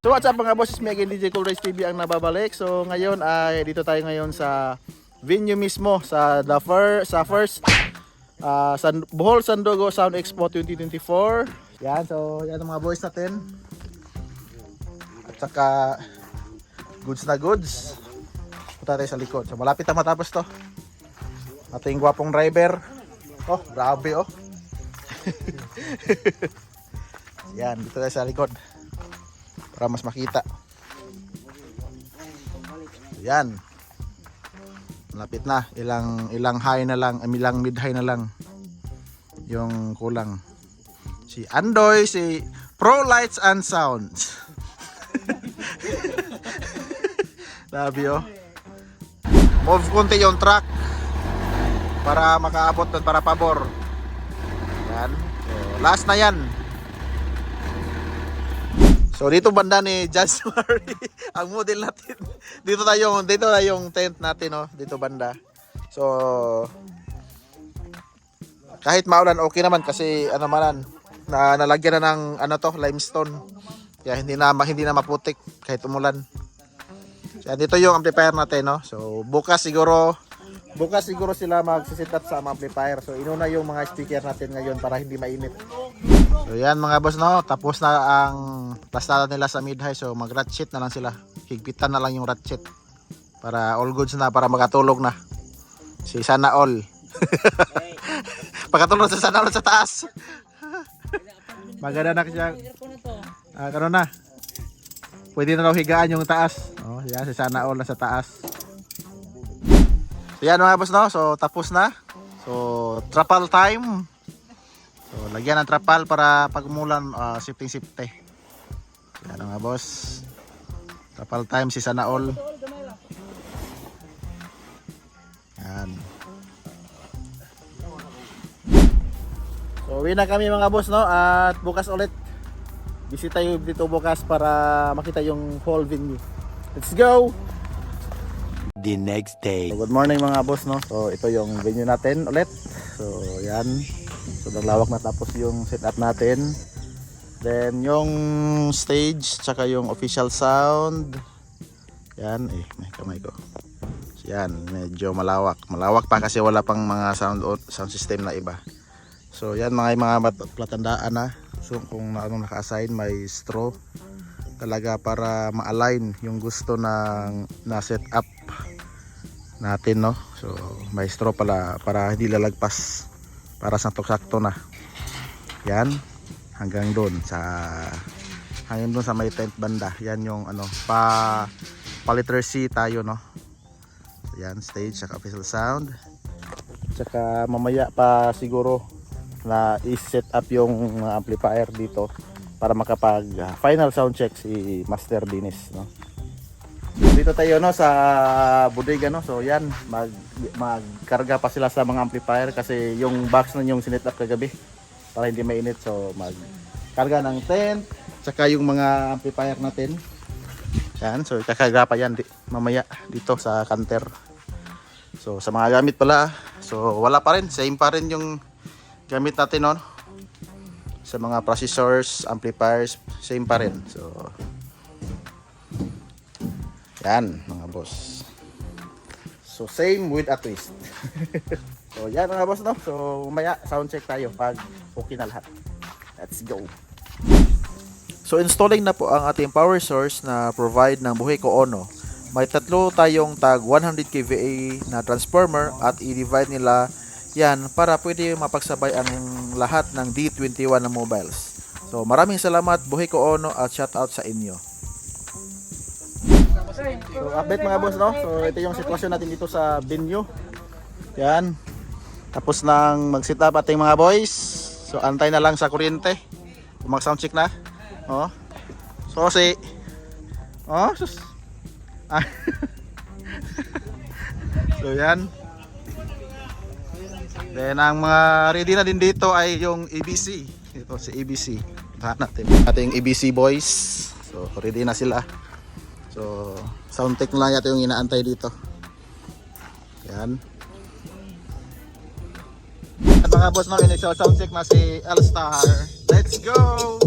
So what's up mga boss, it's me again, DJ Cool Race TV ang nababalik. So ngayon ay dito tayo ngayon sa venue mismo sa sa Bohol Sandogo Sound Expo 2024. Yan, so yan ang mga boys natin. At saka goods na goods. Punta tayo sa likod. So malapit na matapos to. Ating gwapong driver. Oh, grabe oh. Yan, dito tayo sa likod para mas makita. Yan. Malapit na. Ilang high na lang, ilang mid high na lang yung kulang. Si Andoy, si Pro Lights and Sounds. Labi oh. Move konti yung track para makaabot doon, para pabor. Yan. So, last na yan. So dito banda ni January ang model natin. Dito na yung tent natin, no, dito banda. So kahit maulan okay naman kasi ano manan na nalagyan na ng ano to, limestone. Kaya hindi na maputik kahit umulan. So dito yung amplifier natin, no. So bukas siguro sila mag-set up sa amplifier. So inuna yung mga speaker natin ngayon para hindi mainit. So yan mga boss, no, tapos na ang plastada nila sa mid high. So mag ratchet na lang sila. Higpitan na lang yung ratchet para all goods na, para makatulog na si Sana All. Pagkatulog sa Sana All sa taas. Maganda na siya. Karon na. Pwede na raw higaan yung taas. Oh, yan si Sana All na sa taas. So yan mga boss, no, so tapos na. So trapal time. So lagyan ng trapal para pag umulan, safety. Yan mga boss. Trapal time si Sana All. Yan. So uwi na kami mga boss, no, at bukas ulit. Bisita tayo dito bukas para makita yung whole venue. Let's go! The next day. So, good morning mga boss, no. So ito yung venue natin ulit. So yan. So naglawak na, tapos yung setup natin. Then yung stage tsaka yung official sound. Yan, may kamay ko. So, yan, medyo malawak. Malawak pa kasi wala pang mga sound system na iba. So yan mga platandaan na. So kung anong naka-assign, may straw talaga para ma-align yung gusto ng na setup natin, no. So may straw pala para hindi lalagpas, para sakto-sakto na. Yan hanggang doon sa may tent banda. Yan yung ano pa letter C tayo, no. So, yan stage saka official sound. Saka mamaya pa siguro na i-set up yung amplifier dito para makapag final sound check si Master Dennis, no. Dito tayo, no, sa bodega, no. So yan, magkarga pa sila sa mga amplifier kasi yung box na yung sinet up kagabi para hindi mainit. So magkarga ng tent tsaka yung mga amplifier natin. Yan, so kakarga pa yan mamaya dito sa canter. So sa mga gamit pala, so wala pa rin, same pa rin yung gamit natin, no. Sa mga processors, amplifiers, same pa rin. So yan mga boss. So same with a twist. So yan mga boss, no. So umaya sound check tayo pag okay na lahat. Let's go. So installing na po ang ating power source na provide ng Buheko Ono. May tatlo tayong tag 100 kVA na transformer at i-divide nila yan para pwede mapagsabay ang lahat ng D21 na mobiles. So maraming salamat Buheko Ono at shout out sa inyo. So update mga boss, no. So ito yung sitwasyon natin dito sa venue. Yan. Tapos nang mag-set up ating mga boys. So antay na lang sa kuryente. Mag sound check na. Oh. So oh, sus. So yan. Then ang mga ready na din dito ay yung ABC. Ito si ABC. Tahan natin. Ating ABC boys. So ready na sila. So sound check lang yata yung inaantay dito. Yan. At mga boss, no, initial sound check na si L-Star. Let's go!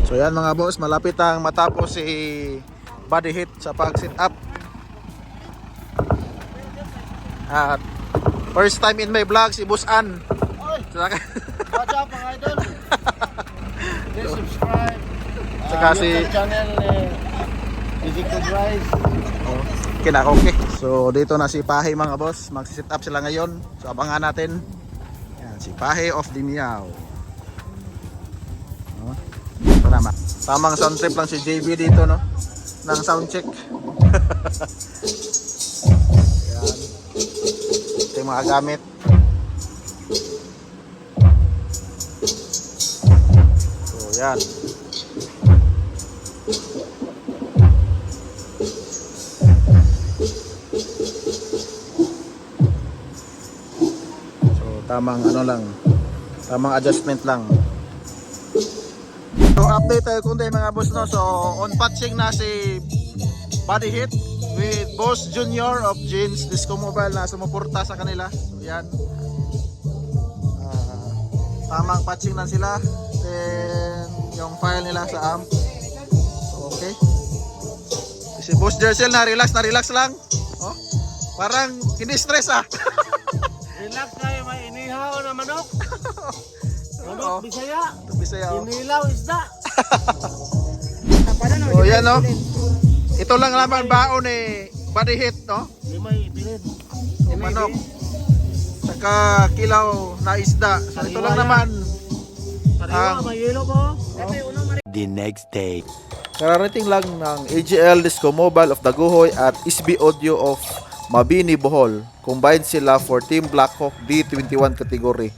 So yan mga boss, malapit ang matapos si body hit sa pag-sit up. At first time in my vlog si Boss An. Watch out mga idol. Please subscribe. Saka si channel Physical Drive. Kinakoke. So dito na si Pahe mga boss, magsi-sit up sila ngayon. So abangan natin. Yan, si Pahe of Dimiao. Tama. Tamang sound trip lang si JB dito, no? Nang sound check. Yan. Ito yung mga gamit. So, yan. So, tamang ano lang. Tamang adjustment lang. So update tayo kundi mga boss, no. So on patching na si Body Hit with Boss Junior of Jeans Disco Mobile na sumuporta sa kanila. So yan. Tamang patching na sila. Then yung file nila sa amp. So, okay. Si Boss Jercel na relax lang. Oh. Parang hindi stress ah. Relax kayo, may inihaw na manok. Oo. Manok, Bisaya. Bisaya, oh. Inilaw isda. So yan, no. Ito lang naman baon eh Body Hit, no. Limay bilid. Yung manok. Saka kilaw na isda. So ito lang naman. Pariwa, may yelo ko. The next day. Kararating lang ng AGL Disco Mobile of Daguhoy at SB Audio of Mabini, Bohol. Combined sila for Team Blackhawk D21 category.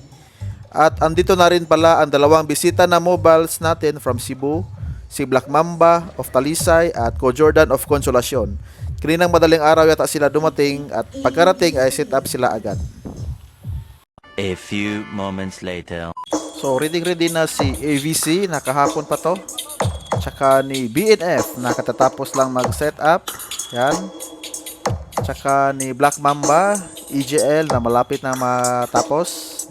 At andito na rin pala ang dalawang bisita na mobiles natin from Cebu, si Black Mamba of Talisay at Ko Jordan of Consolacion. Kaninang madaling araw yata sila dumating at pagkarating ay set up sila agad. A few moments later. So ready na si AVC, nakahapon pa to. Tsaka ni BNF, nakatatapos lang mag-set up. Yan. Tsaka ni Black Mamba, EGL na malapit na matapos.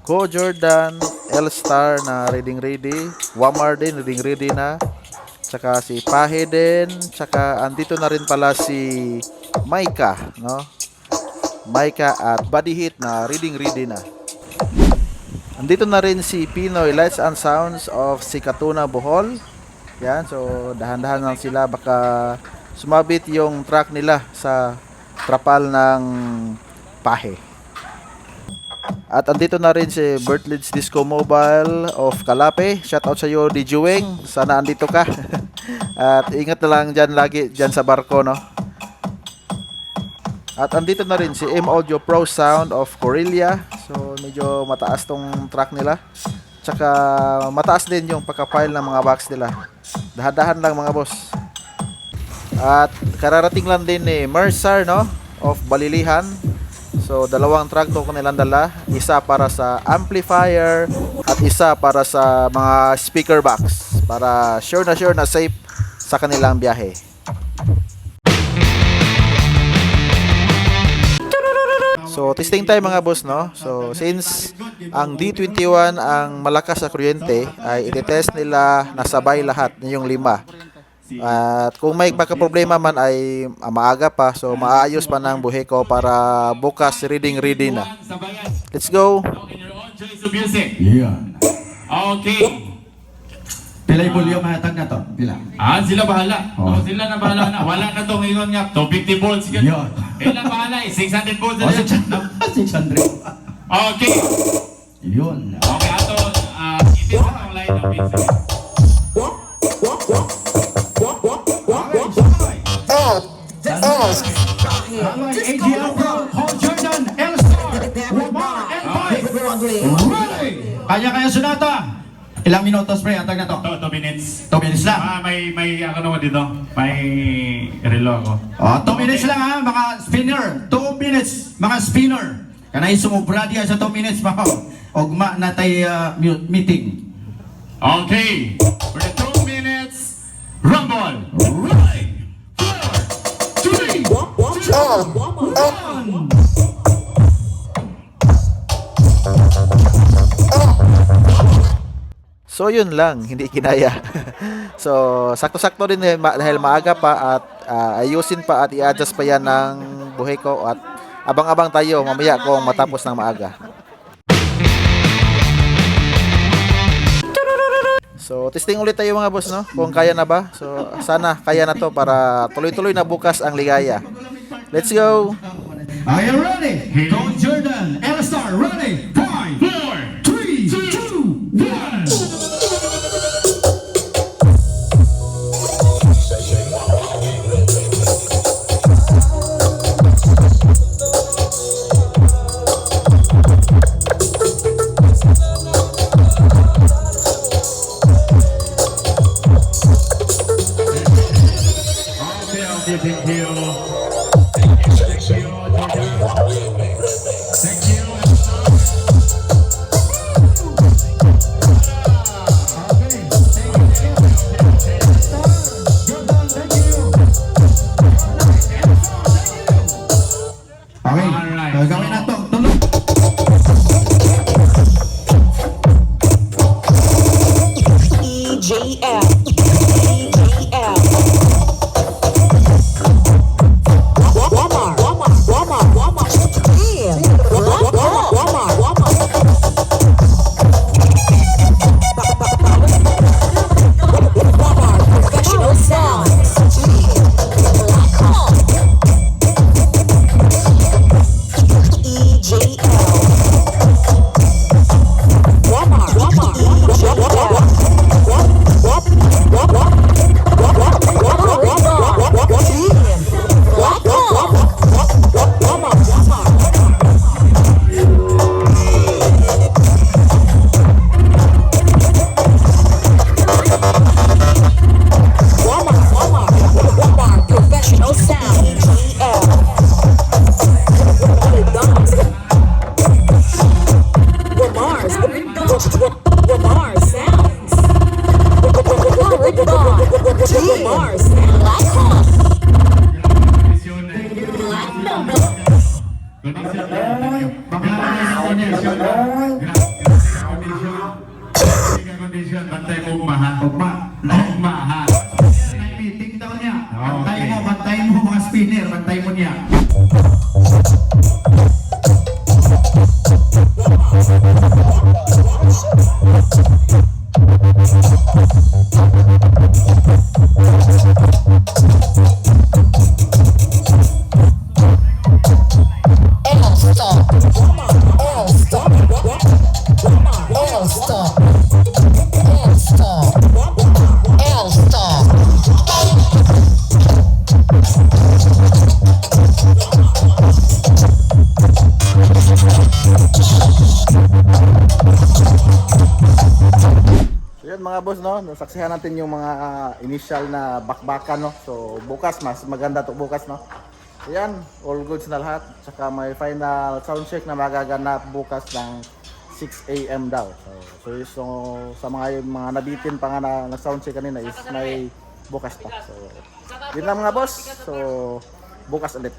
Ko Jordan, L-Star na ready. Wamar din, ready na. Tsaka si Pahe din. Tsaka andito na rin pala si Maika, no? Maika at Body Hit na ready na. Andito na rin si Pinoy Lights and Sounds of Sikatuna, Bohol. Yan, so dahan-dahan lang sila, baka sumabit yung track nila sa trapal ng Pahe. At andito na rin si Bertlids Disco Mobile of Calape. Shoutout sa iyo, DJ Weng. Sana andito ka. At ingat na lang dyan lagi, dyan sa barko, no? At andito na rin si M Audio Pro Sound of Corelia. So medyo mataas tong track nila. Tsaka mataas din yung pagka-file ng mga box nila. Dahan-dahan lang mga boss. At kararating lang din ni Mercer, no? Of Balilihan. So dalawang track to kanilang dala. Isa para sa amplifier at isa para sa mga speaker box. Para sure na safe sa kanilang biyahe. So testing tayo mga boss, no? So since ang D21 ang malakas sa kuryente, ay i-test nila nasabay lahat yung 5. At kung may problema man ay maaga pa, so maayos pa ng buhay ko para bukas ready na. Let's go. Yeah. Okay. Pila yung mahatag na to? Pila? Sila bahala. Oh. Sila na bahala na. Wala na to ngayon nga. 250 volts. Yeah. Sila bahala. 600 volts na Oh, yan. 600. Okay. Yun. Okay, ato. Itin na ang line ng music. AGL Pro, Ko Jordan, L-Star, Wamar, and Mike. Ready! Kanya-kaya sunata. Ilang minutos pre, atag na to? 2 minutes. 2 minutes lang. May ano naman dito. May relo ako. 2 minutes lang ha, mga spinner. 2 minutes, mga spinner. Kanay sumubra diya sa 2 minutes, mga ugma na tayo meeting. Okay. For the 2 minutes, rumble. Ready. 4, 3, 2, 1. So yun lang, hindi kinaya. So sakto-sakto din dahil maaga pa at ayusin pa at i-adjust pa yan ng buhay ko at abang-abang tayo mamaya kung matapos ng maaga. So testing ulit tayo mga boss, no? Kung kaya na ba? So sana kaya na to para tuloy-tuloy na bukas ang ligaya. Let's go! Are you ready? Coach Jordan, L-Star, ready? 5, 4, 3, 2, 1. Okay, thank you. Thank you, Jordan. Thank you. Okay, Alright. gagawin na to. Tuloy. EJL. EJL. Walmart. Walmart. Walmart. Walmart. Damn. Walmart. Walmart. Walmart. Walmart. Professional sound. EJL. Walmart. Walmart. Professional sound. EJL. Mars. Mars sounds. Mars. Black Hawk. Kondisyon. Kondisyon. Bantay mo ugma ha. Ugma. Ugma ha. May meeting daw niya. Bantay mo mga spinner, bantay mo niya. L-Star. L-Star. L-Star. L-Star. L-Star. So yun mga boss, no? Nasaksihan natin yung mga initial na bakbakan, no? So bukas, mas maganda to bukas, no? Ayan, all goods na lahat. Tsaka may final sound check na magaganap bukas ng 6 AM daw. So sa mga nabitin pa nga na sound check kanina is may bukas pa. So yun lang mga boss. So bukas ulit.